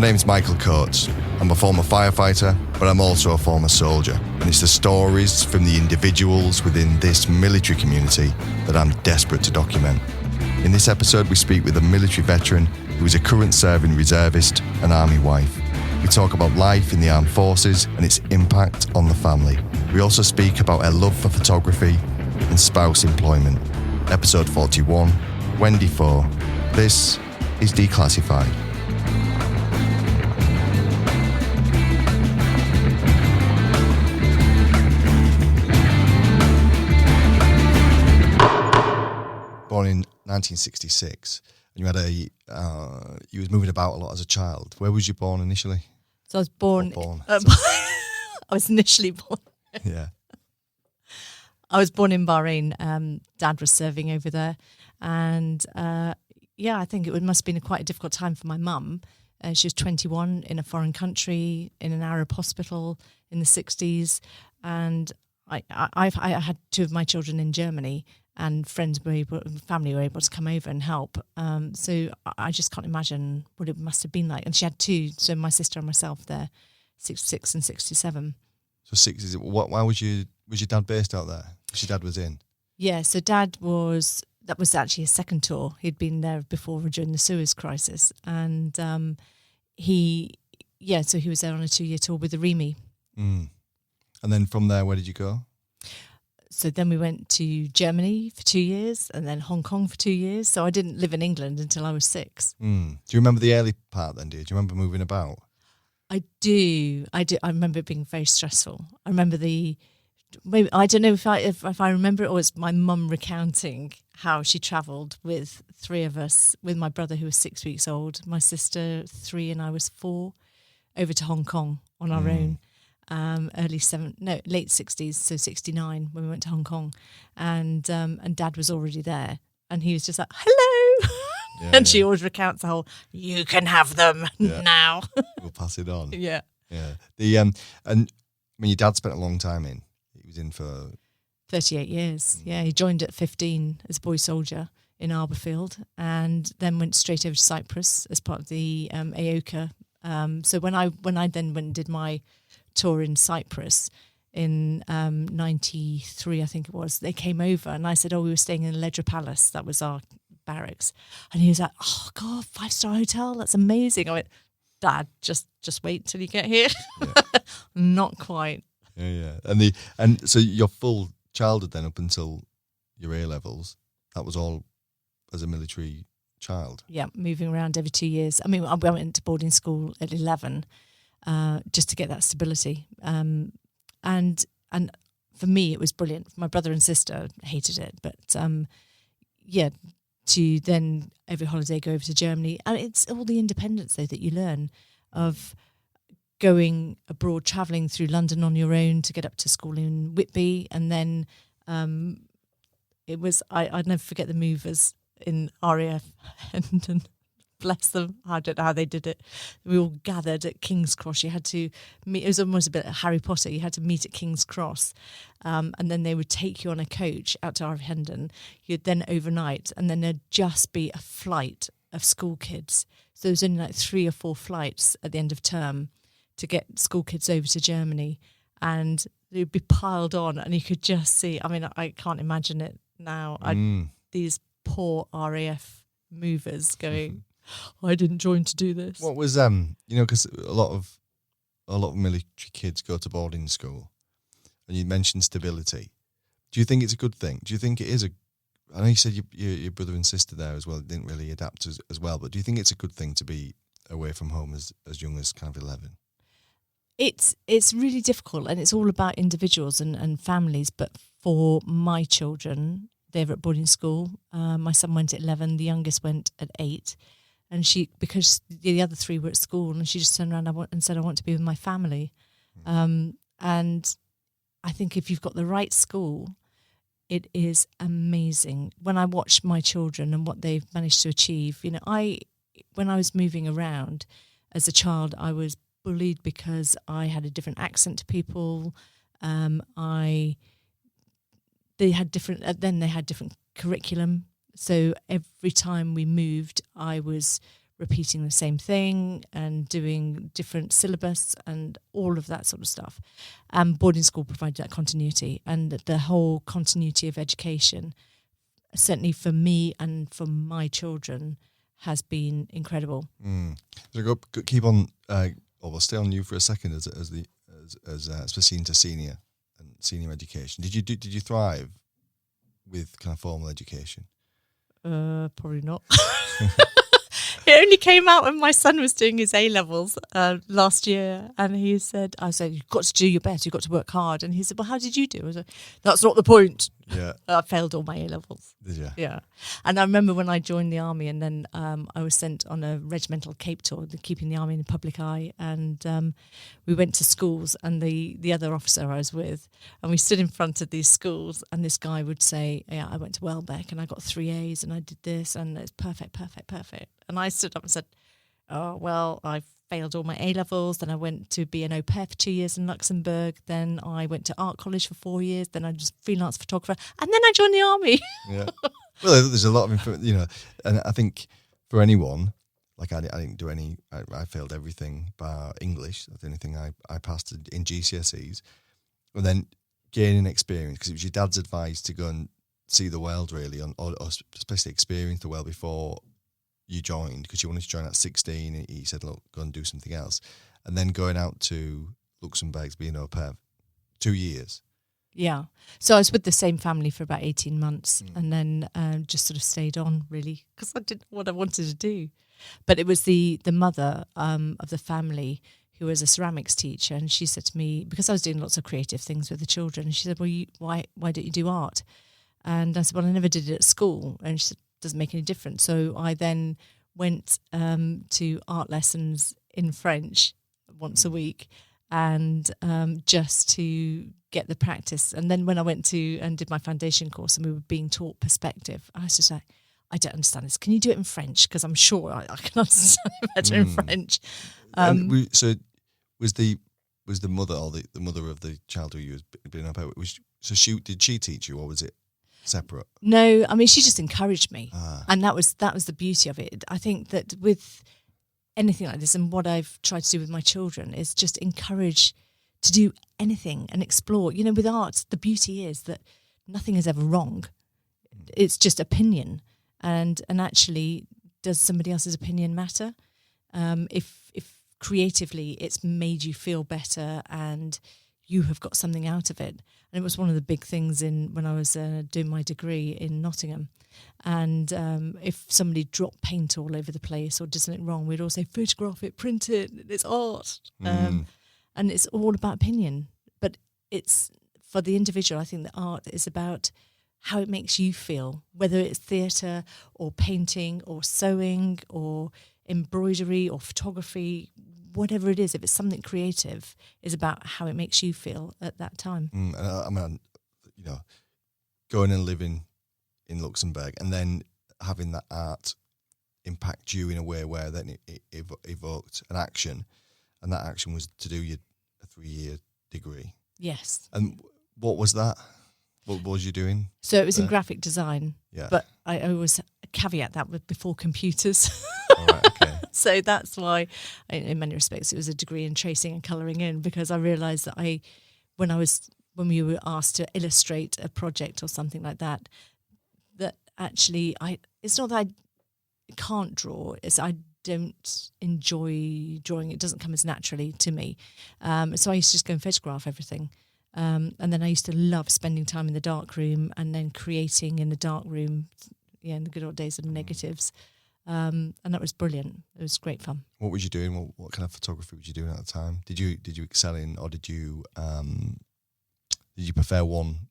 My name's Michael Coates. I'm a former firefighter, but I'm also a former soldier. And it's the stories from the individuals within this military community that I'm desperate to document. In this episode, we speak with a military veteran who is a current serving reservist and army wife. We talk about life in the armed forces and its impact on the family. We also speak about her love for photography and spouse employment. Episode 41, Wendy Faux. This is Declassified. Born in 1966, and you had you was moving about a lot as a child. Where was you born initially? So I was born. I was initially born. Yeah. I was born in Bahrain. Dad was serving over there, and I think it must have been quite a difficult time for my mum. She was 21 in a foreign country in an Arab hospital in the 60s, and I had two of my children in Germany. And family were able to come over and help. So I just can't imagine what it must have been like. And she had two, so my sister and myself there, 66 and 67. So 60s. Why was your dad based out there? Because your dad was in. Yeah, so that was actually his second tour. He'd been there before during the Suez crisis, and so he was there on a 2-year tour with the REMI. Mm. And then from there, where did you go? So then we went to Germany for 2 years and then Hong Kong for 2 years. So I didn't live in England until I was 6. Mm. Do you remember the early part then, do you? Do you remember moving about? I do. I remember it being very stressful. I remember I don't know if I remember it, or it's my mum recounting how she travelled with 3 of us, with my brother who was 6 weeks old, my sister 3 and I was 4, over to Hong Kong on our own. Late 60s, so 69 when we went to Hong Kong, and Dad was already there, and he was just like, hello. And she always recounts the whole, you can have them now. We'll pass it on. Yeah. And your dad spent a long time in. He was in for 38 years. Yeah, he joined at 15 as a boy soldier in Arborfield, and then went straight over to Cyprus as part of the AOCA. So when I then went and did my tour in Cyprus in 93, I think it was, they came over and I said, we were staying in Ledra Palace, that was our barracks, and he was like, oh God, 5-star hotel, that's amazing. I went, Dad, just wait till you get here. Not quite. And so your full childhood then, up until your A levels, that was all as a military child? Yeah, moving around every 2 years. I mean, I went to boarding school at 11 just to get that stability. And for me, it was brilliant. My brother and sister hated it, but to then every holiday go over to Germany. And it's all the independence, though, that you learn of going abroad, travelling through London on your own to get up to school in Whitby. And then I'd never forget the movers in RAF and bless them. I don't know how they did it. We all gathered at King's Cross. You had to meet. It was almost a bit like Harry Potter. You had to meet at King's Cross, and then they would take you on a coach out to Hendon. You'd then overnight, and then there'd just be a flight of school kids. So there was only like 3 or 4 flights at the end of term to get school kids over to Germany, and they'd be piled on, and you could just see. I mean, I can't imagine it now. These poor RAF movers going, I didn't join to do this. What was because a lot of military kids go to boarding school, and you mentioned stability. Do you think it's a good thing? Do you think it is I know you said your brother and sister there as well didn't really adapt as well, but do you think it's a good thing to be away from home as young as kind of 11? It's really difficult, and it's all about individuals and families. But for my children, they were at boarding school. My son went at 11, the youngest went at 8. And because the other 3 were at school, and she just turned around and said, I want to be with my family. And I think if you've got the right school, it is amazing. When I watch my children and what they've managed to achieve, when I was moving around as a child, I was bullied because I had a different accent to people. They had different curriculum. So every time we moved, I was repeating the same thing and doing different syllabus and all of that sort of stuff. And boarding school provided that continuity, and the whole continuity of education, certainly for me and for my children, has been incredible. So keep on, or we'll stay on you for a second especially into senior and senior education. Did you thrive with kind of formal education? Probably not. It only came out when my son was doing his A-levels last year, and he said, I said, you've got to do your best, you've got to work hard. And he said, well, how did you do? I was like, that's not the point. Yeah. I failed all my A-levels. Did you? Yeah. And I remember when I joined the army, and then I was sent on a regimental Cape tour, keeping the army in the public eye, and we went to schools, and the other officer I was with, and we stood in front of these schools, and this guy would say, yeah, I went to Welbeck and I got 3 A's and I did this and it's perfect. And I stood up and said, oh, well, I failed all my A-levels. Then I went to be an au pair for 2 years in Luxembourg. Then I went to art college for 4 years. Then I was freelance photographer. And then I joined the army. Yeah. Well, there's a lot of information, and I think for anyone, like I didn't do any, I failed everything bar English. That's the only thing I passed in GCSEs. And then gaining experience, because it was your dad's advice to go and see the world really, or especially experience the world before you joined, because you wanted to join at 16. He said, look, go and do something else. And then going out to Luxembourg, being au pair, 2 years. Yeah. So I was with the same family for about 18 months and then just sort of stayed on, really, because I didn't know what I wanted to do. But it was the mother of the family who was a ceramics teacher, and she said to me, because I was doing lots of creative things with the children, and she said, well, why don't you do art? And I said, well, I never did it at school. And she said, doesn't make any difference. So I then went to art lessons in French once a week, and just to get the practice. And then when I went to and did my foundation course and we were being taught perspective, I was just like, I don't understand this. Can you do it in French? Because I'm sure I can understand it better in French. So was the mother, or the mother of the child who you was being up with, did she teach you, or was it separate? No, I mean, she just encouraged me. And that was the beauty of it. I think that with anything like this, and what I've tried to do with my children, is just encourage to do anything and explore. With art, the beauty is that nothing is ever wrong. It's just opinion. And actually, does somebody else's opinion matter? If creatively it's made you feel better and you have got something out of it. And it was one of the big things when I was doing my degree in Nottingham. And if somebody dropped paint all over the place or did something wrong, we'd all say, photograph it, print it, it's art. And it's all about opinion. But it's, for the individual, I think that art is about how it makes you feel, whether it's theatre or painting or sewing or embroidery or photography, whatever it is, if it's something creative, is about how it makes you feel at that time. And I mean, going and living in Luxembourg and then having that art impact you in a way where then it evoked an action, and that action was to do a 3-year degree. Yes. And what was that? What was you doing? So it was in graphic design, yeah. But I always caveat that with before computers. All right, okay. So that's why, in many respects, it was a degree in tracing and colouring in, because I realised that when we were asked to illustrate a project or something like that, that actually it's not that I can't draw, it's I don't enjoy drawing. It doesn't come as naturally to me. So I used to just go and photograph everything. And then I used to love spending time in the dark room and then creating in the dark room, in the good old days of negatives. And that was brilliant. It was great fun. What was you doing? What kind of photography was you doing at the time? Did you excel in, or did you prefer one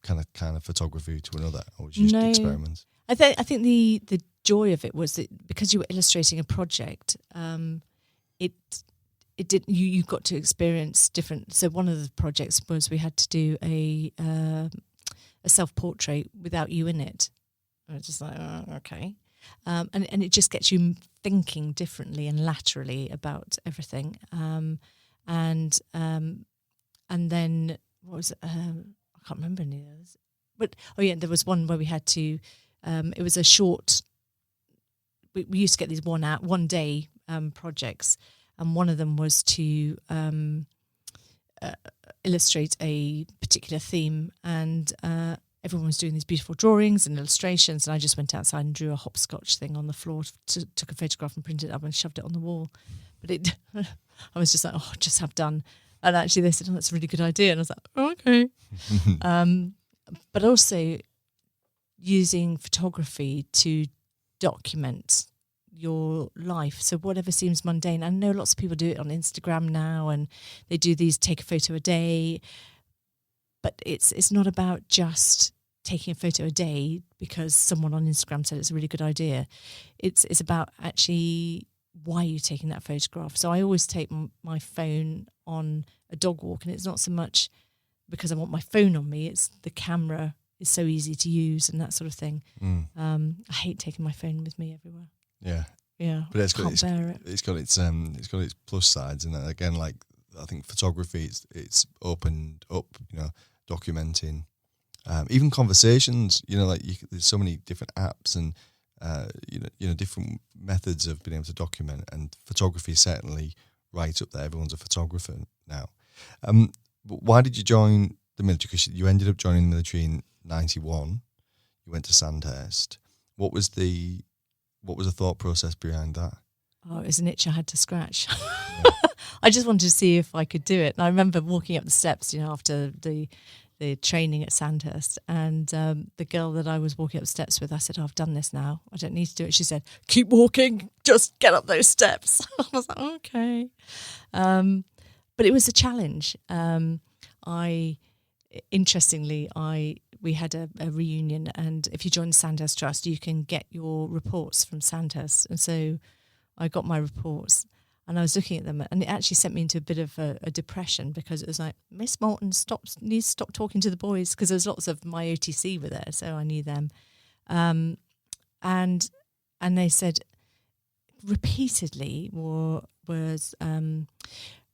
kind of photography to another, or was you just experiments? I think the joy of it was that because you were illustrating a project, you got to experience different. So one of the projects was we had to do a self-portrait without you in it. I was just like, oh, okay. And it just gets you thinking differently and laterally about everything. And then what was it? I can't remember any of those. But there was one where we had to. It was a short. we used to get these one day projects, and one of them was to illustrate a particular theme, and everyone was doing these beautiful drawings and illustrations, and I just went outside and drew a hopscotch thing on the floor, took a photograph and printed it up and shoved it on the wall. But I was just like, oh, just have done. And actually they said, oh, that's a really good idea. And I was like, oh, okay. But also using photography to document your life. So whatever seems mundane. I know lots of people do it on Instagram now, and they do these take a photo a day. But it's not about just taking a photo a day because someone on Instagram said it's a really good idea. It's about actually why you're taking that photograph. So I always take my phone on a dog walk, and it's not so much because I want my phone on me. It's the camera is so easy to use and that sort of thing. I hate taking my phone with me everywhere. Yeah, but it's got its plus sides, and again, like I think photography, it's opened up, documenting, even conversations. Like there's so many different apps and different methods of being able to document, and photography is certainly right up there. Everyone's a photographer now. But why did you join the military? Because you ended up joining the military in 91. You went to Sandhurst. What was the thought process behind that? Oh, it was an itch I had to scratch. I just wanted to see if I could do it. And I remember walking up the steps, after the training at Sandhurst, and the girl that I was walking up the steps with, I said, oh, I've done this now. I don't need to do it. She said, keep walking, just get up those steps. I was like, okay. But it was a challenge. We had a reunion, and if you join the Sandhurst Trust, you can get your reports from Sandhurst. And so I got my reports, and I was looking at them, and it actually sent me into a bit of a depression, because it was like, Miss Morton needs to stop talking to the boys, because there's lots of my OTC were there, so I knew them. And they said repeatedly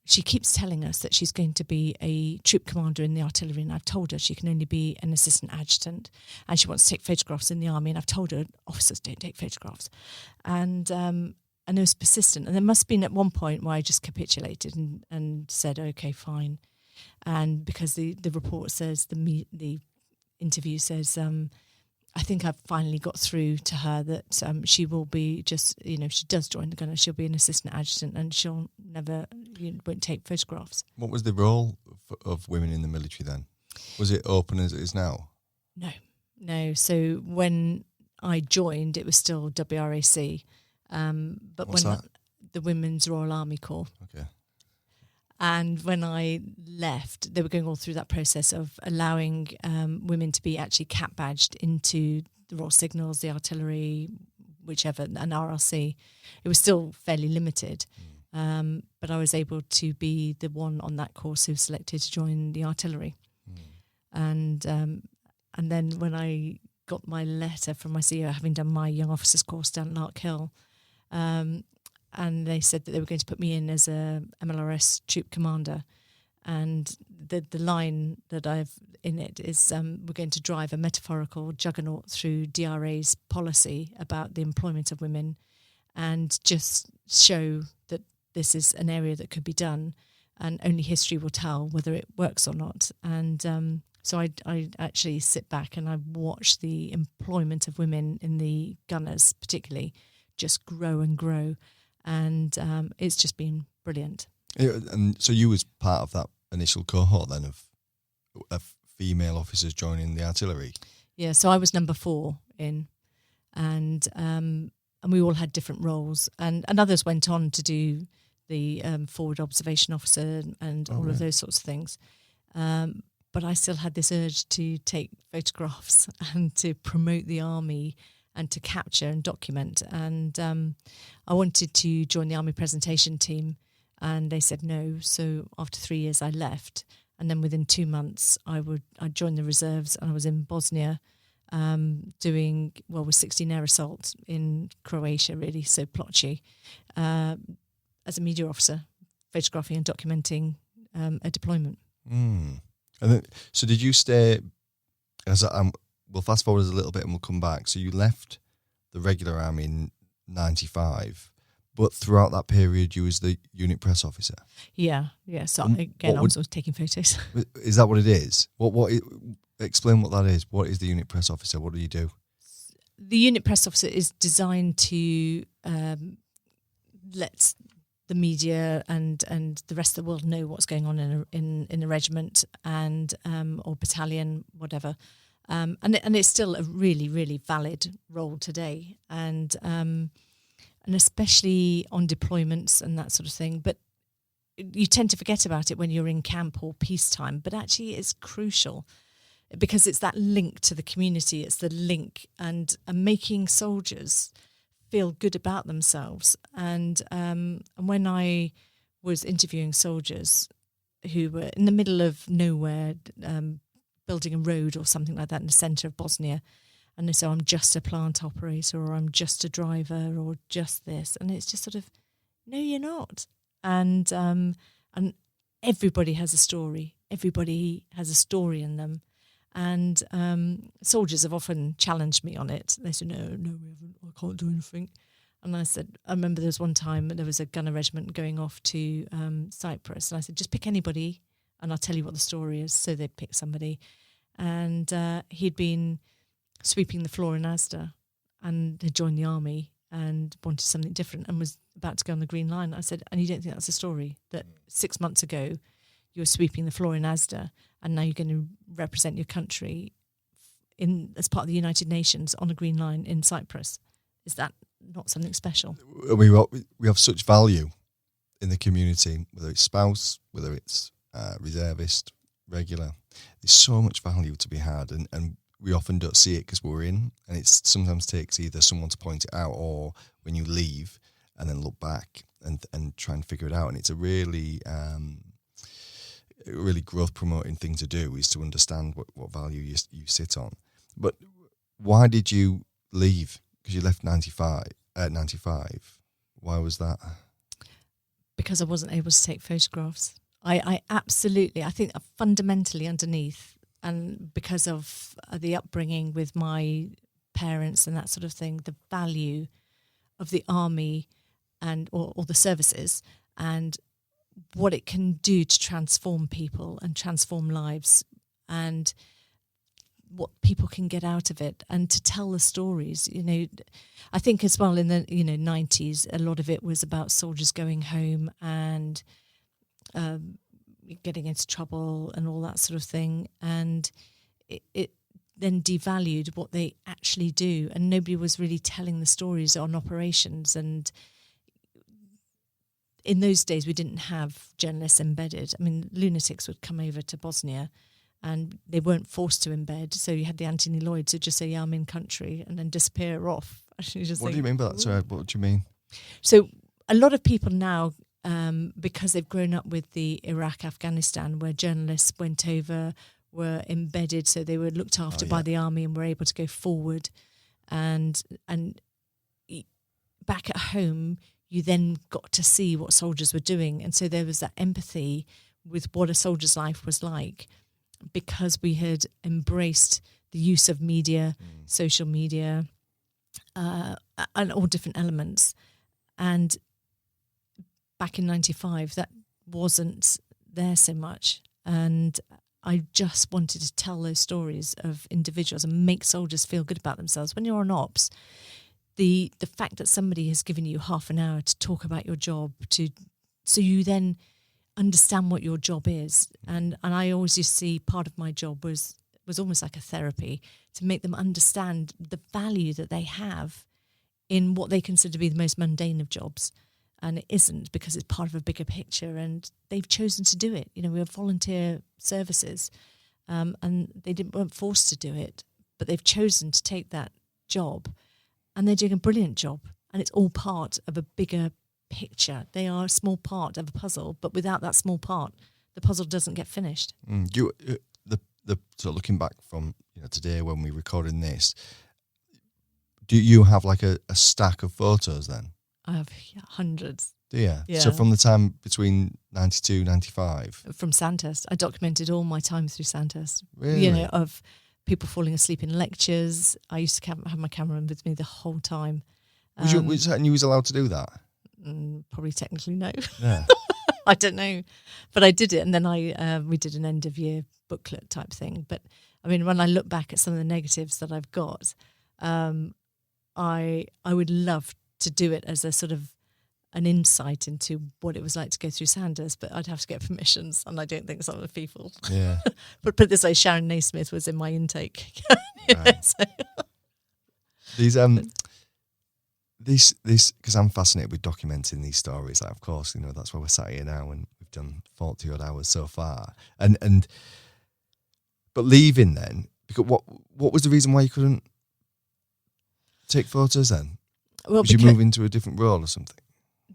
she keeps telling us that she's going to be a troop commander in the artillery, and I've told her she can only be an assistant adjutant, and she wants to take photographs in the army, and I've told her officers don't take photographs. And it was persistent. And there must have been at one point where I just capitulated and said, okay, fine. And because the report says, the interview says, I think I've finally got through to her that she will be just, if she does join the Gunners, she'll be an assistant adjutant, and she'll never, won't take photographs. What was the role of women in the military then? Was it open as it is now? No. So when I joined, it was still WRAC. But What's that? The Women's Royal Army Corps. Okay. And when I left, they were going all through that process of allowing women to be actually cap badged into the Royal Signals, the artillery, whichever, and RRC. It was still fairly limited, but I was able to be the one on that course who was selected to join the artillery. And then when I got my letter from my CEO, having done my young officers course down at Lark Hill, and they said that they were going to put me in as a MLRS troop commander. And the line that I've in it is we're going to drive a metaphorical juggernaut through DRA's policy about the employment of women, and just show that this is an area that could be done, and only history will tell whether it works or not. And so I actually sit back and I watch the employment of women in the Gunners particularly just grow and grow. And it's just been brilliant. Yeah, and so you was part of that initial cohort then of female officers joining the artillery? Yeah, so I was number 4 in, and we all had different roles, and others went on to do the forward observation officer and all of those sorts of things. But I still had this urge to take photographs and to promote the army and to capture and document. And I wanted to join the army presentation team, and they said no. So after 3 years, I left. And then within 2 months, I joined the reserves, and I was in Bosnia with 16 air assault in Croatia, really, so Ploče, as a media officer, photographing and documenting a deployment. And then, so did you stay, we'll fast forward a little bit and we'll come back. So you left the regular army in 95, but throughout that period, you was the unit press officer. Yeah. So again, I was always taking photos. Is that what it is? Explain what that is. What is the unit press officer? What do you do? The unit press officer is designed to let the media and the rest of the world know what's going on in a regiment and or battalion, whatever. And it's still a really, really valid role today, and especially on deployments and that sort of thing. But you tend to forget about it when you're in camp or peacetime. But actually, it's crucial because it's that link to the community. It's the link and making soldiers feel good about themselves. And when I was interviewing soldiers who were in the middle of nowhere, building a road or something like that in the centre of Bosnia, and they say, I'm just a plant operator, or I'm just a driver, or just this, and it's just sort of, no, you're not. And everybody has a story. Everybody has a story in them. And soldiers have often challenged me on it. They said, no, we haven't. I can't do anything. And I said, I remember there was one time there was a gunner regiment going off to Cyprus. And I said, just pick anybody and I'll tell you what the story is. So they picked somebody. And he'd been sweeping the floor in Asda and had joined the army and wanted something different and was about to go on the green line. I said, and you don't think that's a story? That 6 months ago you were sweeping the floor in Asda and now you're going to represent your country as part of the United Nations on a green line in Cyprus. Is that not something special? We have such value in the community, whether it's spouse, whether it's reservist, regular. There's so much value to be had, and we often don't see it because we're in, and it sometimes takes either someone to point it out or when you leave and then look back and try and figure it out. And it's a really growth promoting thing to do, is to understand what value you sit on. But why did you leave? Because you left 95. Why was that? Because I wasn't able to take photographs. I think fundamentally underneath, and because of the upbringing with my parents and that sort of thing, the value of the army and or the services and what it can do to transform people and transform lives, and what people can get out of it, and to tell the stories. I think as well in the 90s, a lot of it was about soldiers going home and getting into trouble and all that sort of thing, and it then devalued what they actually do, and nobody was really telling the stories on operations. And in those days we didn't have journalists embedded. I mean, lunatics would come over to Bosnia and they weren't forced to embed, so you had the Anthony Lloyds who just say, yeah, I'm in country, and then disappear off. What do you mean by that? Sorry, what do you mean? So a lot of people now, because they've grown up with the Iraq, Afghanistan, where journalists went over, were embedded, so they were looked after by the army and were able to go forward. And back at home, you then got to see what soldiers were doing. And so there was that empathy with what a soldier's life was like, because we had embraced the use of media, social media, and all different elements. And back in 95, that wasn't there so much. And I just wanted to tell those stories of individuals and make soldiers feel good about themselves. When you're on ops, the fact that somebody has given you half an hour to talk about your job, so you then understand what your job is. And I always used to see part of my job was almost like a therapy, to make them understand the value that they have in what they consider to be the most mundane of jobs. And it isn't, because it's part of a bigger picture, and they've chosen to do it. We have volunteer services, and they weren't forced to do it, but they've chosen to take that job, and they're doing a brilliant job. And it's all part of a bigger picture. They are a small part of a puzzle, but without that small part, the puzzle doesn't get finished. So looking back from today when we're recording this, do you have like a stack of photos then? I have hundreds. Do you? Yeah. So from the time between 92, 95? From Sandhurst. I documented all my time through Sandhurst. Really? Of people falling asleep in lectures. I used to have my camera with me the whole time. Was that, and you was allowed to do that? Probably technically no. Yeah. I don't know, but I did it, and then we did an end of year booklet type thing. But I mean, when I look back at some of the negatives that I've got, I would love to do it as a sort of an insight into what it was like to go through Sandhurst, but I'd have to get permissions, and I don't think some of the people. Yeah. But put it this way, Sharon Naismith was in my intake. Right. So. These because I'm fascinated with documenting these stories. Like, of course, that's why we're sat here now, and we've done 40 odd hours so far. But leaving then, because what was the reason why you couldn't take photos then? Well, Did you move into a different role or something?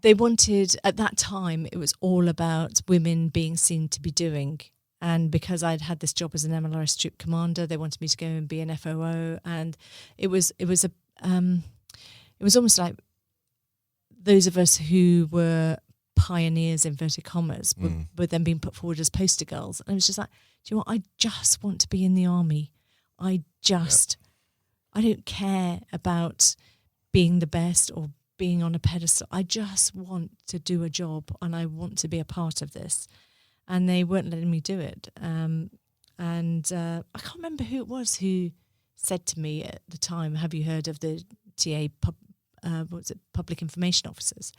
They wanted, at that time, it was all about women being seen to be doing. And because I'd had this job as an MLRS troop commander, they wanted me to go and be an FOO. And it was almost like those of us who were pioneers, inverted commas, were then being put forward as poster girls. And it was just like, do you know what? I just want to be in the army. I don't care about being the best or being on a pedestal. I just want to do a job, and I want to be a part of this. And they weren't letting me do it. I can't remember who it was who said to me at the time, have you heard of the TA, public information officers?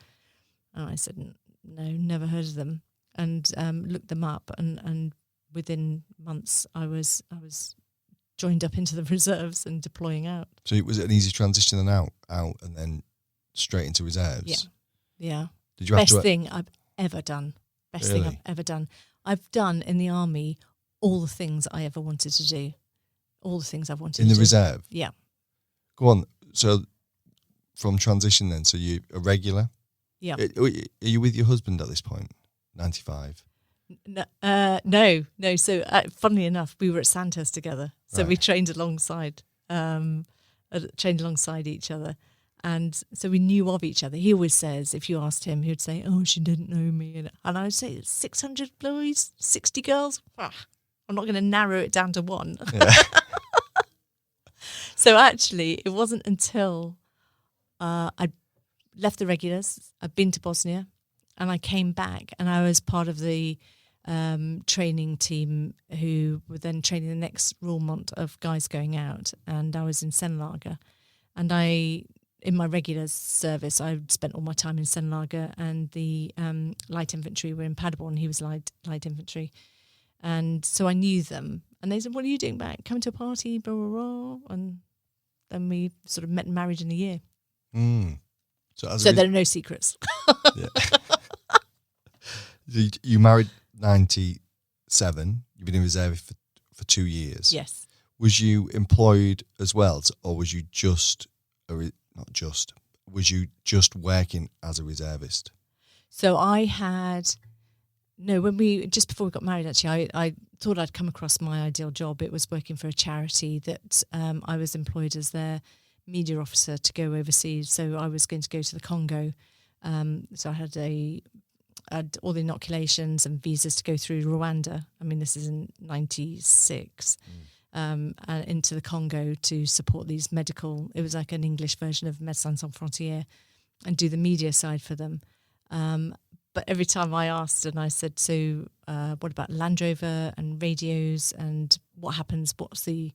And I said, no, never heard of them. And looked them up, and within months I was joined up into the reserves and deploying out. So it was an easy transition and out and then straight into reserves? Yeah. Did you have Best thing I've ever done. Thing I've ever done. I've done in the army all the things I ever wanted to do. All the things I've wanted to do. In the reserve? Yeah. Go on. So from transition then, so you a regular? Yeah. Are you with your husband at this point? 95? No. So funnily enough, we were at Sandhurst together. So we trained alongside each other. And so we knew of each other. He always says, if you asked him, he would say, oh, she didn't know me. And I would say, 600 boys, 60 girls. I'm not going to narrow it down to one. Yeah. So actually, it wasn't until I left the regulars, I'd been to Bosnia, and I came back, and I was part of the training team who were then training the next rulmont of guys going out. And I was in Senlager. And in my regular service, I spent all my time in Senlager, and the light infantry were in Paderborn. He was light infantry. And so I knew them. And they said, what are you doing back? Coming to a party, blah, blah, blah. And then we sort of met and married in a year. Mm. So there are no secrets. You married 97. You've been in reserve for 2 years. Yes. Was you employed as well, or was you just... was you just working as a reservist? So just before we got married, actually, I thought I'd come across my ideal job. It was working for a charity that I was employed as their media officer to go overseas. So I was going to go to the Congo. So I had all the inoculations and visas to go through Rwanda. I mean, this is in 96. Into the Congo to support these medical, it was like an English version of Médecins Sans Frontières, and do the media side for them. But every time I asked and I said, so what about Land Rover and radios, and what happens, what's the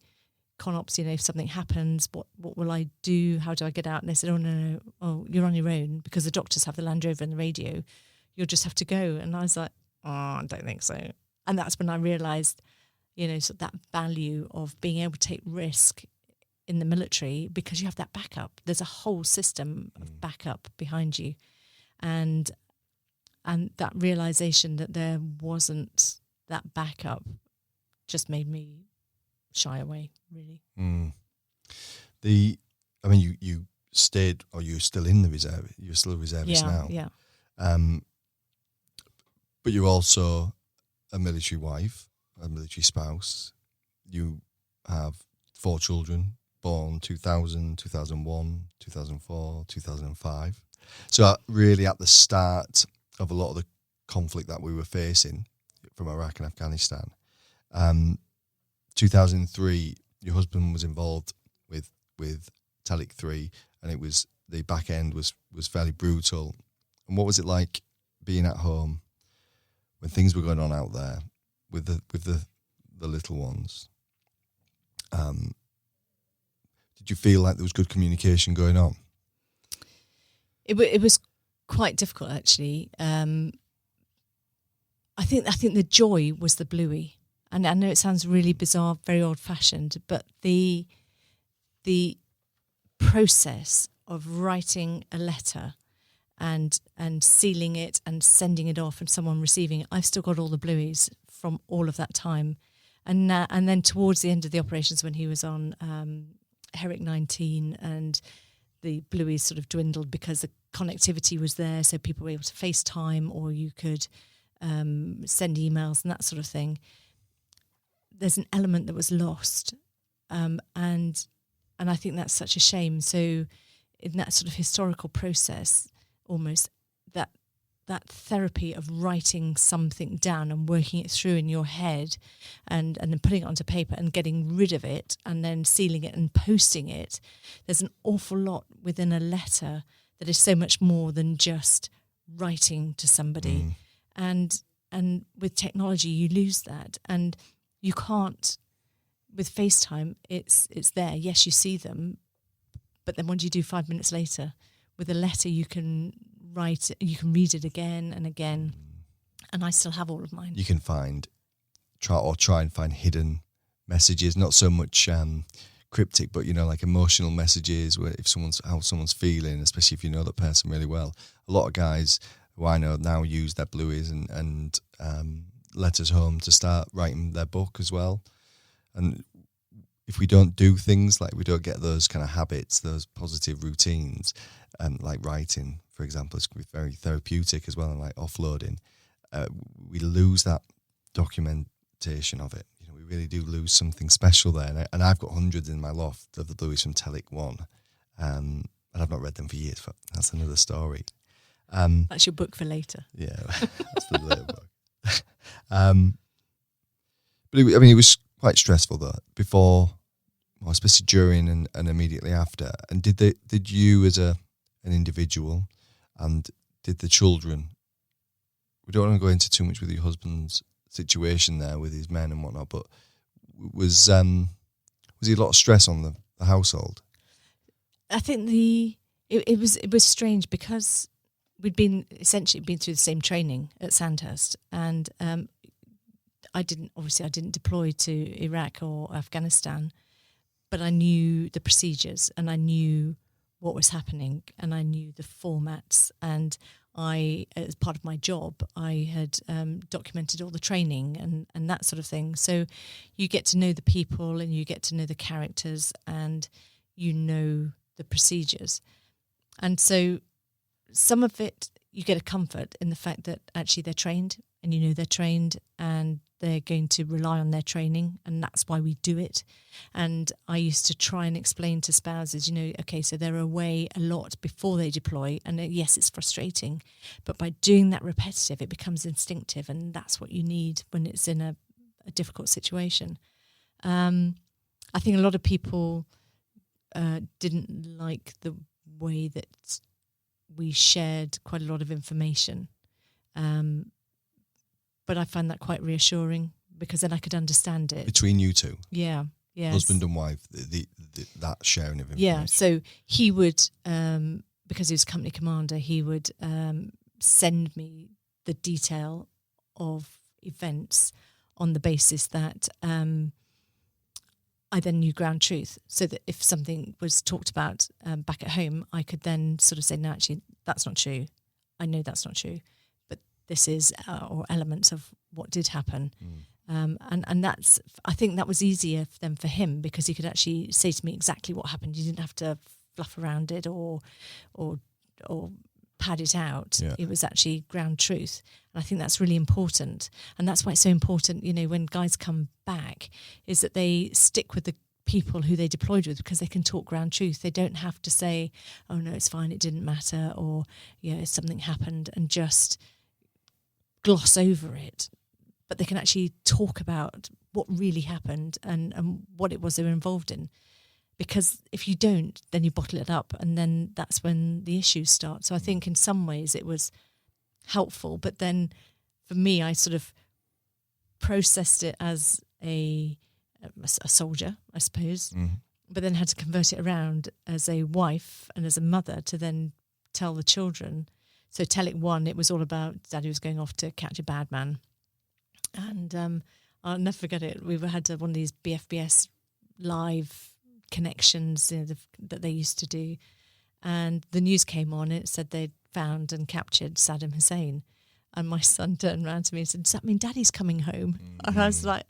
ConOps, if something happens, what will I do, how do I get out? And they said, oh, no, you're on your own, because the doctors have the Land Rover and the radio, you'll just have to go. And I was like, oh, I don't think so. And that's when I realised, so that value of being able to take risk in the military, because you have that backup. There's a whole system of backup behind you. And that realisation that there wasn't that backup just made me shy away, really. Mm. You stayed, or you're still in the reserve. You're still a reservist now. Yeah. But you're also a military wife, a military spouse. You have 4 children born 2000, 2001, 2004, 2005. So really at the start of a lot of the conflict that we were facing from Iraq and Afghanistan. 2003, your husband was involved with Telic 3, and it was the back end was fairly brutal. And what was it like being at home when things were going on out there with the little ones? Did you feel like there was good communication going on? It was quite difficult, actually. I think the joy was the bluey, and I know it sounds really bizarre, very old-fashioned, but the process of writing a letter and sealing it and sending it off and someone receiving it, I've still got all the blueys from all of that time, and then towards the end of the operations when he was on Herrick 19 and the blueys sort of dwindled because the connectivity was there, so people were able to FaceTime or you could send emails and that sort of thing. There's an element that was lost, and I think that's such a shame. So in that sort of historical process, almost that therapy of writing something down and working it through in your head and then putting it onto paper and getting rid of it and then sealing it and posting it, there's an awful lot within a letter that is so much more than just writing to somebody. And with technology you lose that, and you can't. With FaceTime it's there, yes, you see them, but then what do you do 5 minutes later? With a letter you can write, you can read it again and again, and I still have all of mine. You can try and find hidden messages, not so much cryptic, but like emotional messages where if how someone's feeling, especially if you know that person really well. A lot of guys who I know now use their blueys and letters home to start writing their book as well. And if we don't do things like we don't get those kind of habits, those positive routines, like writing, for example, it's very therapeutic as well, and like offloading, we lose that documentation of it. We really do lose something special there. And I've got hundreds in my loft of the blueys from Telic 1, and I've not read them for years, but that's another story. That's your book for later. Yeah, that's the later book. But it was quite stressful though, before, well, especially during and immediately after. And did you as an individual, and did the children, we don't want to go into too much with your husband's situation there with his men and whatnot, but was he a lot of stress on the household? I think it was strange because we'd essentially been through the same training at Sandhurst, and I didn't deploy to Iraq or Afghanistan, but I knew the procedures and I knew what was happening and I knew the formats, and I, as part of my job, I had documented all the training and that sort of thing. So you get to know the people and you get to know the characters and you know the procedures. And so some of it, you get a comfort in the fact that actually they're trained and you know they're trained and they're going to rely on their training, and that's why we do it. And I used to try and explain to spouses, okay, so they're away a lot before they deploy, and yes, it's frustrating, but by doing that repetitive, it becomes instinctive, and that's what you need when it's in a difficult situation. I think a lot of people didn't like the way that we shared quite a lot of information. But I found that quite reassuring because then I could understand it. Between you two? Yeah. Yes. Husband and wife, that sharing of information. Yeah, so he would, because he was company commander, he would send me the detail of events on the basis that I then knew ground truth, so that if something was talked about back at home, I could then sort of say, no, actually, that's not true. I know that's not true. This is, or elements of what did happen. And that's, I think that was easier than for him because he could actually say to me exactly what happened. You didn't have to fluff around it or pad it out. Yeah. It was actually ground truth. And I think that's really important. And that's why it's so important, when guys come back, is that they stick with the people who they deployed with because they can talk ground truth. They don't have to say, oh no, it's fine, it didn't matter, or something happened, and just gloss over it, but they can actually talk about what really happened and what it was they were involved in. because if you don't, then you bottle it up, and then that's when the issues start. So I think in some ways it was helpful, but then for me, I sort of processed it as a soldier, I suppose, but then had to convert it around as a wife and as a mother to then tell the children. So Telic 1, it was all about Daddy was going off to catch a bad man. And I'll never forget it. We had one of these BFBS live connections, you know, that they used to do. And the news came on, and it said they'd found and captured Saddam Hussein. And my son turned around to me and said, "Does that mean Daddy's coming home?" And I was like,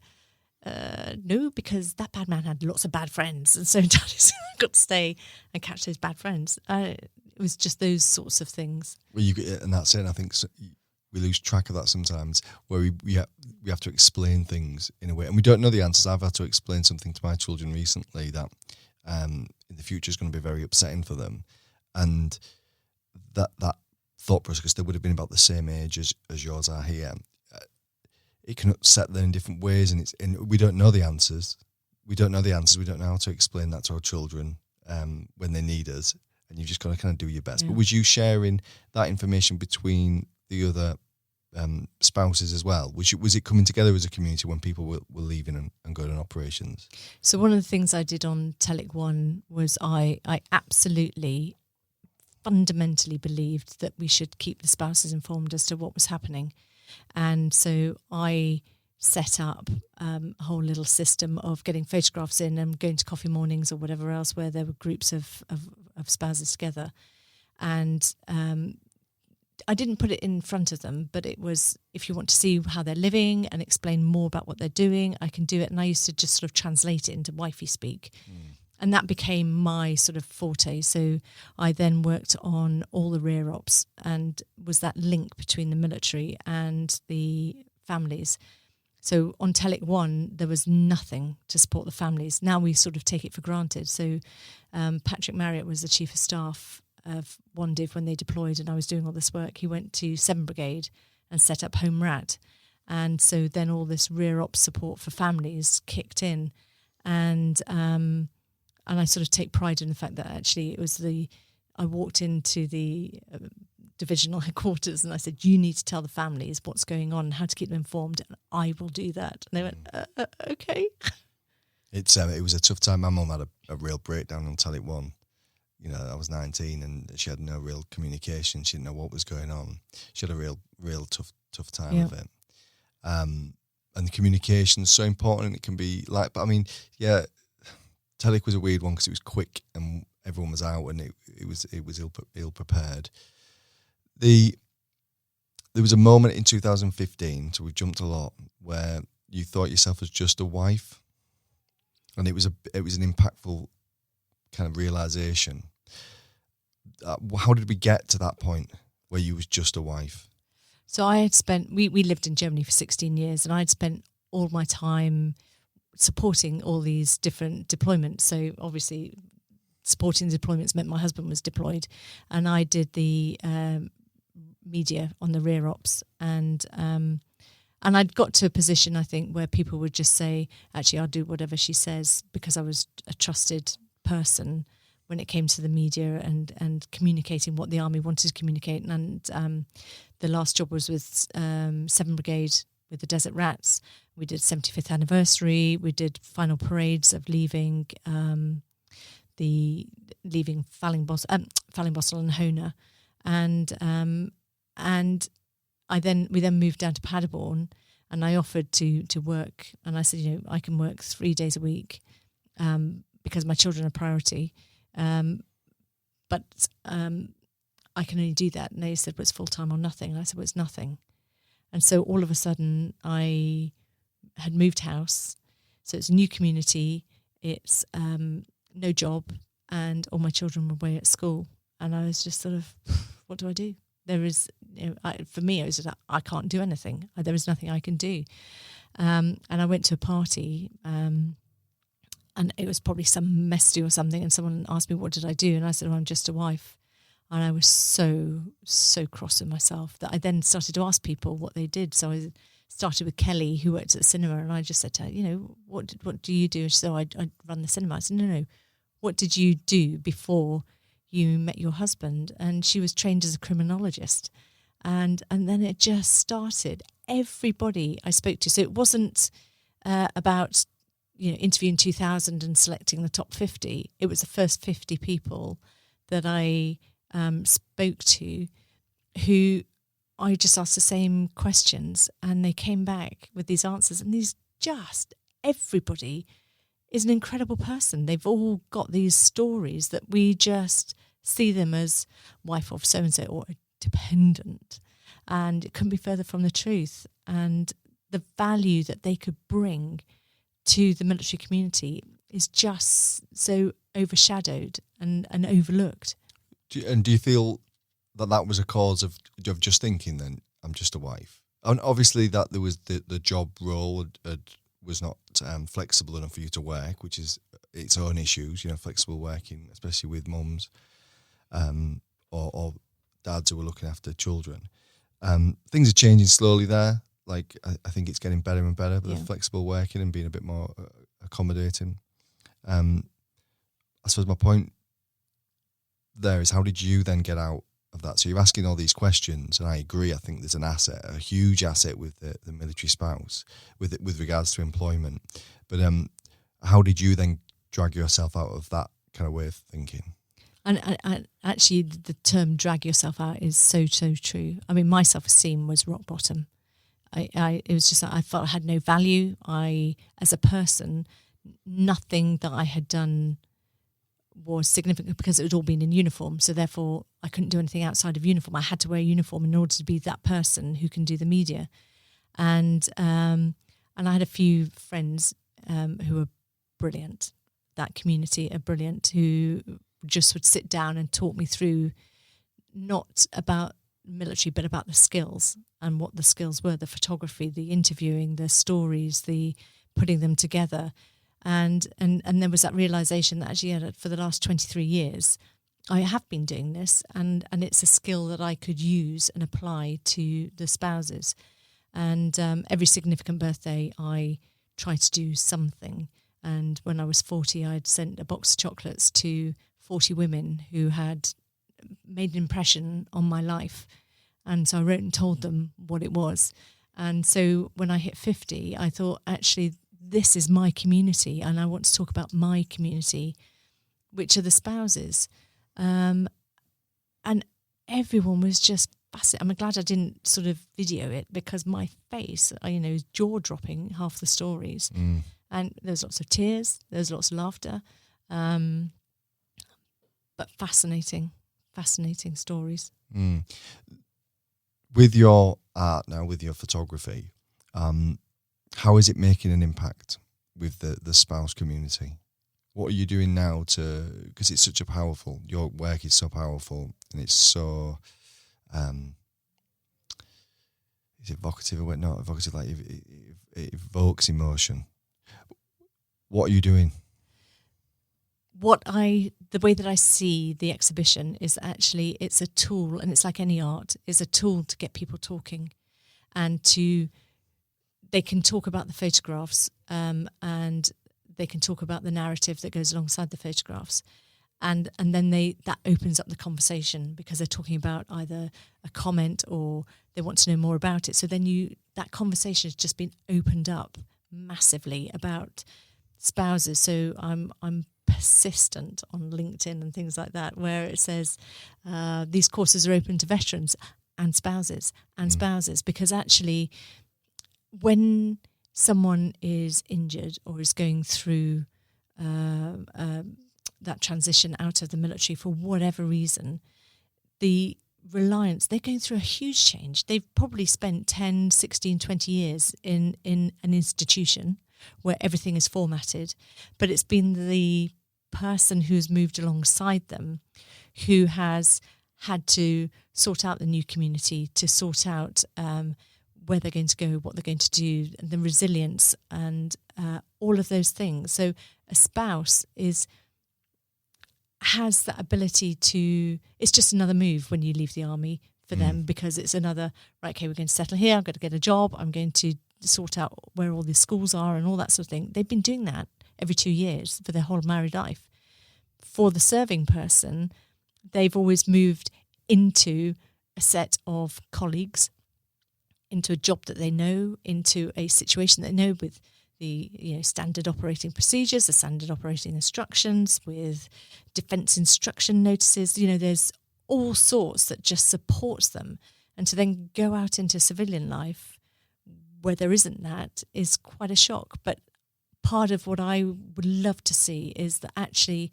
no, because that bad man had lots of bad friends. And so Daddy's got to stay and catch those bad friends. It was just those sorts of things. Well, and that's it. I think we lose track of that sometimes, where we have to explain things in a way, and we don't know the answers. I've had to explain something to my children recently that in the future is going to be very upsetting for them, and that thought process, because they would have been about the same age as yours are here, it can upset them in different ways, and we don't know the answers. We don't know how to explain that to our children when they need us, and you've just got to kind of do your best. Yeah. But was you sharing that information between the other spouses as well? Was it coming together as a community when people were leaving and going on operations? So one of the things I did on Telic 1 was I absolutely fundamentally believed that we should keep the spouses informed as to what was happening. And so I set up a whole little system of getting photographs in and going to coffee mornings or whatever else where there were groups of spouses together. And I didn't put it in front of them, but it was, if you want to see how they're living and explain more about what they're doing, I can do it. And I used to just sort of translate it into wifey speak. And that became my sort of forte. So I then worked on all the rear ops and was that link between the military and the families. So on Telic 1, there was nothing to support the families. Now we sort of take it for granted. So Patrick Marriott was the chief of staff of WANDIV when they deployed, and I was doing all this work. He went to 7 Brigade and set up Home Rat. And so then all this rear ops support for families kicked in. And I sort of take pride in the fact that actually it was I walked into the divisional headquarters and I said, you need to tell the families what's going on and how to keep them informed, and I will do that. And they went, okay. It was a tough time. My mum had a real breakdown on Telic 1. You know, I was 19 and she had no real communication. She didn't know what was going on. She had a real tough time of it. And the communication is so important. It can be like, but I mean, yeah, Telic was a weird one because it was quick and everyone was out and it was ill prepared. There was a moment in 2015, so we've jumped a lot, where you thought yourself as just a wife, and it was an impactful kind of realization. How did we get to that point where you was just a wife? So I had spent, we lived in Germany for 16 years, and I'd spent all my time supporting all these different deployments. So obviously supporting the deployments meant my husband was deployed, and I did the media on the rear ops, and I'd got to a position, I think, where people would just say, actually, I'll do whatever she says, because I was a trusted person when it came to the media and communicating what the army wanted to communicate. And the last job was with 7 Brigade with the Desert Rats. We did 75th anniversary. We did final parades of leaving Fallingbostel and Hona, and we then moved down to Paderborn, and I offered to work, and I said, you know, I can work 3 days a week because my children are priority, but I can only do that. And they said, well, it's full time or nothing. And I said, well, it's nothing. And so all of a sudden I had moved house. So it's a new community. It's no job, and all my children were away at school. And I was just sort of, what do I do? There is, you know, for me, it was just, I can't do anything. There is nothing I can do. And I went to a party, and it was probably some mess do or something. And someone asked me, what did I do? And I said, well, I'm just a wife. And I was so cross with myself that I then started to ask people what they did. So I started with Kelly, who worked at the cinema, and I just said to her, you know, what do you do? And she said, I run the cinema. I said, no, what did you do before you met your husband? And she was trained as a criminologist. And then it just started. Everybody I spoke to. So it wasn't about, interviewing 2,000 and selecting the top 50. It was the first 50 people that I spoke to who I just asked the same questions, and they came back with these answers. And everybody is an incredible person. They've all got these stories that we just see them as wife of so-and-so or a dependent. And it couldn't be further from the truth. And the value that they could bring to the military community is just so overshadowed and overlooked. Do you feel that was a cause of just thinking then, I'm just a wife? And obviously that there was the job role was not flexible enough for you to work, which is its own issues, flexible working, especially with mums or dads who are looking after children. Things are changing slowly there. Like, I think it's getting better and better, but the flexible working and being a bit more accommodating. I suppose my point there is, how did you then get out of that? So you're asking all these questions, and I agree. I think there's an asset, a huge asset with the military spouse with regards to employment. But how did you then drag yourself out of that kind of way of thinking? And actually, the term "drag yourself out" is so true. I mean, my self-esteem was rock bottom. It was just like I felt I had no value. As a person, nothing that I had done was significant because it had all been in uniform. So therefore, I couldn't do anything outside of uniform. I had to wear a uniform in order to be that person who can do the media. And I had a few friends who were brilliant. That community are brilliant, who just would sit down and talk me through not about military but about the skills and what the skills were, the photography, the interviewing, the stories, the putting them together. And there was that realisation that actually for the last 23 years I have been doing this, and it's a skill that I could use and apply to the spouses. And every significant birthday I try to do something. And when I was 40, I'd sent a box of chocolates to 40 women who had made an impression on my life. And so I wrote and told them what it was. And so when I hit 50, I thought, actually, this is my community, and I want to talk about my community, which are the spouses. And everyone was just fascinated. I'm glad I didn't sort of video it, because my face, is jaw-dropping half the stories. And there's lots of tears, there's lots of laughter, but fascinating stories. With your art now, with your photography, how is it making an impact with the spouse community? What are you doing now because it's such your work is so powerful, and it's so, is it evocative or not evocative? Like it evokes emotion. What are you doing? The way that I see the exhibition is actually, it's a tool, and it's like any art, is a tool to get people talking, and they can talk about the photographs, and they can talk about the narrative that goes alongside the photographs, and then that opens up the conversation, because they're talking about either a comment or they want to know more about it. So then that conversation has just been opened up massively about spouses. So I'm persistent on LinkedIn and things like that, where it says these courses are open to veterans and spouses, because actually when someone is injured or is going through that transition out of the military for whatever reason, the reliance, they're going through a huge change. They've probably spent 10, 16, 20 years in an institution where everything is formatted, but it's been the person who's moved alongside them who has had to sort out the new community, to sort out where they're going to go, what they're going to do, the resilience, and all of those things. So a spouse has that ability to, it's just another move when you leave the army for them, because it's another, right, okay, we're going to settle here, I've got to get a job, I'm going to sort out where all the schools are and all that sort of thing. They've been doing that every 2 years for their whole married life. for the serving person, they've always moved into a set of colleagues, into a job that they know, into a situation they know with the standard operating procedures, the standard operating instructions, with defence instruction notices. There's all sorts that just supports them. And to then go out into civilian life where there isn't that is quite a shock. But part of what I would love to see is that actually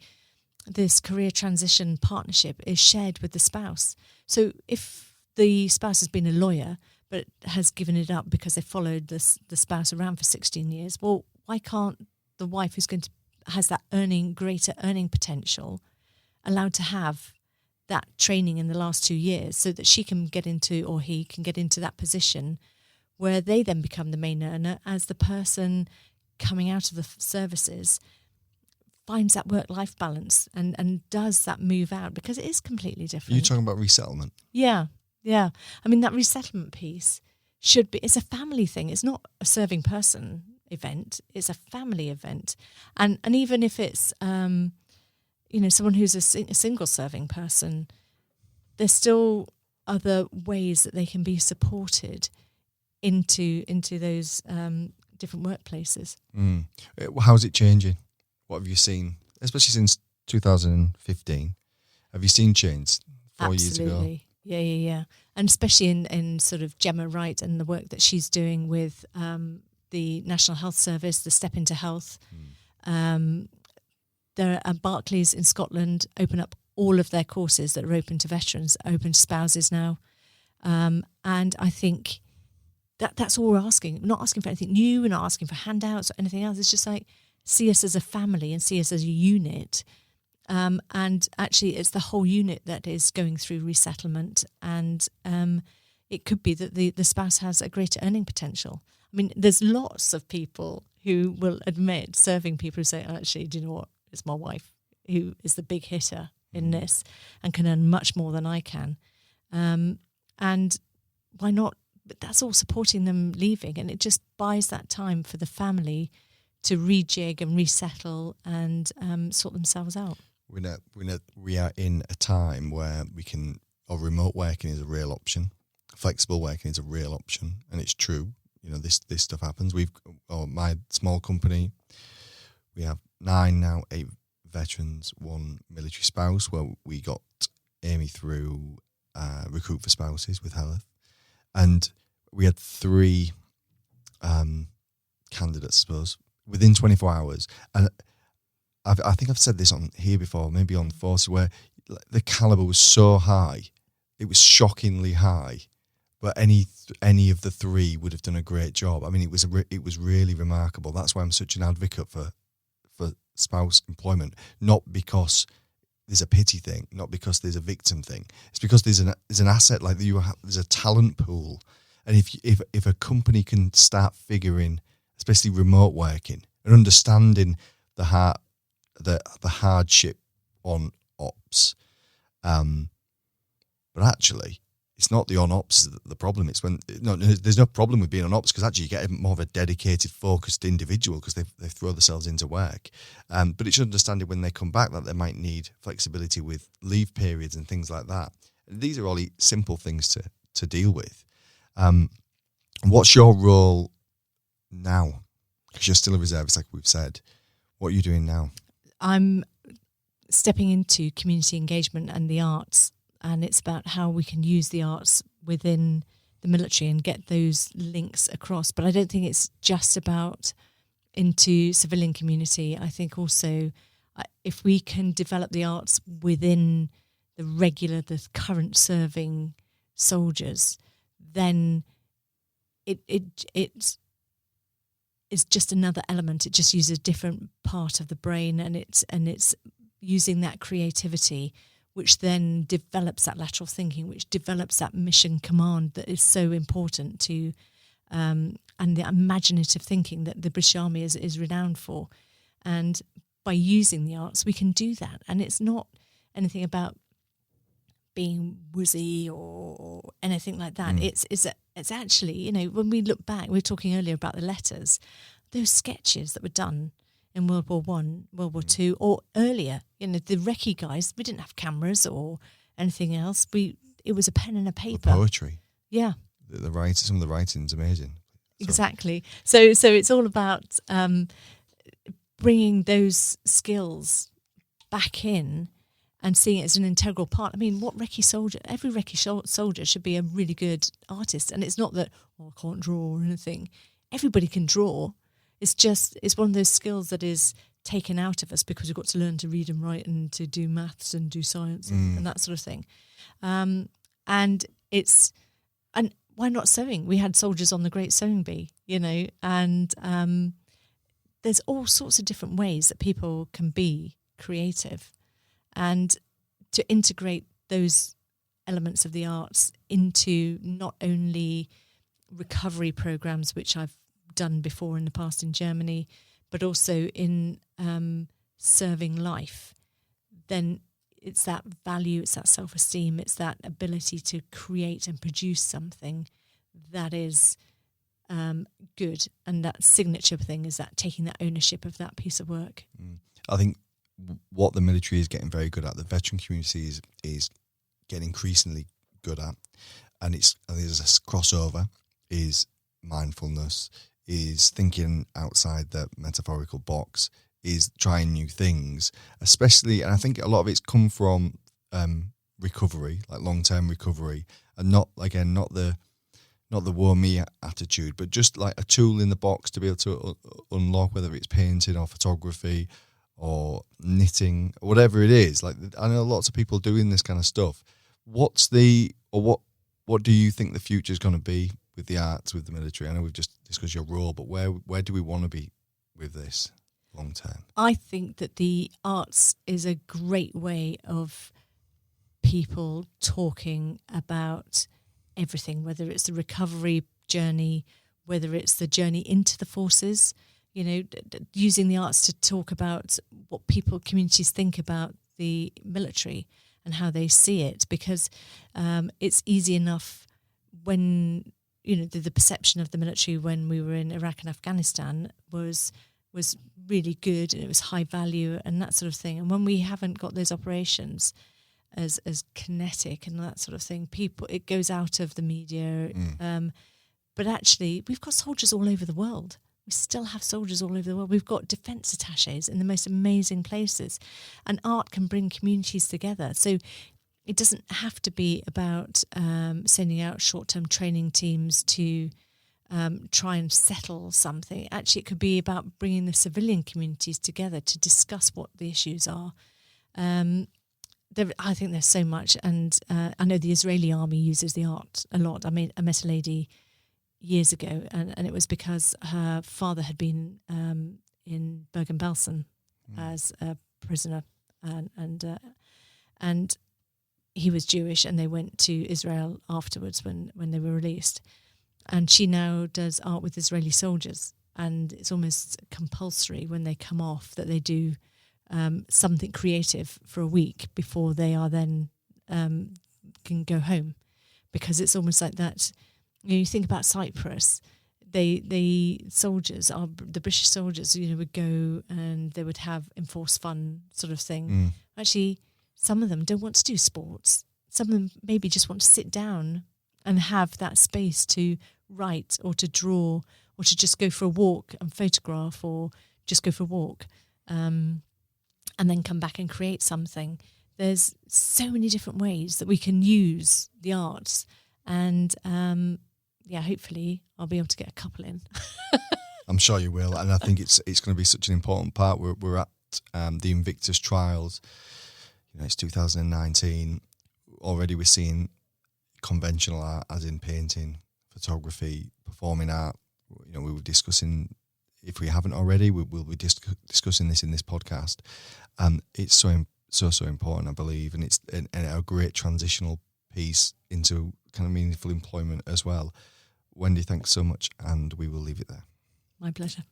this career transition partnership is shared with the spouse. So if the spouse has been a lawyer but has given it up because they followed the spouse around for 16 years, well, why can't the wife who's has that greater earning potential allowed to have that training in the last 2 years so that she can get into, or he can get into that position where they then become the main earner as the person coming out of the services finds that work-life balance and does that move out, because it is completely different. Are you talking about resettlement? Yeah. I mean, that resettlement piece it's a family thing. It's not a serving person event. It's a family event. And even if it's, someone who's a single serving person, there's still other ways that they can be supported into those different workplaces. How's it changing? What have you seen, especially since 2015? Have you seen change 4 years ago? Absolutely. Yeah. And especially in sort of Gemma Wright and the work that she's doing with the National Health Service, the Step Into Health. There are Barclays in Scotland open up all of their courses that are open to veterans, open to spouses now. And I think that's all we're asking. We're not asking for anything new. We're not asking for handouts or anything else. It's just like, see us as a family and see us as a unit. And actually, it's the whole unit that is going through resettlement. And it could be that the spouse has a greater earning potential. I mean, there's lots of people who will admit, serving people who say, actually, do you know what? It's my wife who is the big hitter in this and can earn much more than I can. And why not? But that's all supporting them leaving. And it just buys that time for the family to rejig and resettle and sort themselves out. We are in a time where remote working is a real option. Flexible working is a real option. And it's true. This stuff happens. My small company, we have 9 now, 8 veterans, 1 military spouse, where we got Amy through Recruit for Spouses with Health. And we had 3 candidates, I suppose, within 24 hours. And I think I've said this on here before, maybe on Faux, where the caliber was so high, it was shockingly high. But any of the 3 would have done a great job. I mean, it was really remarkable. That's why I'm such an advocate for spouse employment. Not because there's a pity thing, not because there's a victim thing. It's because there's an asset, like there's a talent pool. And if a company can start figuring, especially remote working, and understanding the hardship on ops, but actually, it's not the on-ops the problem. It's there's no problem with being on ops, because actually you get more of a dedicated, focused individual because they throw themselves into work. But it's understanding when they come back that they might need flexibility with leave periods and things like that. These are all simple things to deal with. What's your role now? Because you're still a reservist, like we've said. What are you doing now? I'm stepping into community engagement and the arts. And it's about how we can use the arts within the military and get those links across. But I don't think it's just about into civilian community. I think also if we can develop the arts within the current serving soldiers, then it's just another element. It just uses a different part of the brain, and it's using that creativity, which then develops that lateral thinking, which develops that mission command that is so important to, and the imaginative thinking that the British Army is renowned for. And by using the arts, we can do that. And it's not anything about being woozy or anything like that. It's actually, when we look back, we were talking earlier about the letters, those sketches that were done in World War I, World War II, or earlier. the recce guys, we didn't have cameras or anything else. It was a pen and a paper. The poetry. Yeah. The writing, some of the writing's amazing. Exactly. So it's all about bringing those skills back in and seeing it as an integral part. I mean, every recce soldier should be a really good artist. And it's not that, I can't draw or anything. Everybody can draw. It's one of those skills that is taken out of us because we've got to learn to read and write and to do maths and do science and that sort of thing. And why not sewing? We had soldiers on the Great Sewing Bee, and there's all sorts of different ways that people can be creative, and to integrate those elements of the arts into not only recovery programs, which I've done before in the past in Germany, but also in serving life, then it's that value, it's that self-esteem, it's that ability to create and produce something that is good. And that signature thing is that taking that ownership of that piece of work. I think what the military is getting very good at, the veteran community is getting increasingly good at, and there's a crossover, is mindfulness, is thinking outside the metaphorical box, is trying new things, especially, and I think a lot of it's come from recovery, like long-term recovery, and not the woe me attitude, but just like a tool in the box to be able to unlock, whether it's painting or photography or knitting, or whatever it is. Like, I know lots of people doing this kind of stuff. What do you think the future is going to be with the arts, with the military? I know we've just discussed your role, but where do we want to be with this long term? I think that the arts is a great way of people talking about everything, whether it's the recovery journey, whether it's the journey into the forces, using the arts to talk about what communities think about the military and how they see it, because it's easy enough when, the perception of the military when we were in Iraq and Afghanistan was really good and it was high value and that sort of thing. And when we haven't got those operations as kinetic and that sort of thing, it goes out of the media. But actually, we've got soldiers all over the world. We still have soldiers all over the world. We've got defence attachés in the most amazing places. And art can bring communities together. So it doesn't have to be about sending out short-term training teams to try and settle something. Actually, it could be about bringing the civilian communities together to discuss what the issues are. I think there's so much. And I know the Israeli army uses the art a lot. I met a lady years ago, and it was because her father had been in Bergen-Belsen as a prisoner, and he was Jewish, and they went to Israel afterwards when they were released. And she now does art with Israeli soldiers, and it's almost compulsory when they come off that they do something creative for a week before they are then can go home, because it's almost like that. You think about Cyprus, the soldiers, the British soldiers, would go and they would have enforced fun sort of thing. Actually, some of them don't want to do sports. Some of them maybe just want to sit down and have that space to write or to draw or to just go for a walk and photograph, or just go for a walk and then come back and create something. There's so many different ways that we can use the arts, and hopefully I'll be able to get a couple in. I'm sure you will, and I think it's going to be such an important part. We're at the Invictus trials. It's 2019. Already we're seeing conventional art, as in painting, photography, performing art. We were discussing, if we haven't already, we'll be discussing this in this podcast. And it's so important, I believe, and it's a great transitional piece into kind of meaningful employment as well. Wendy, thanks so much, and we will leave it there. My pleasure.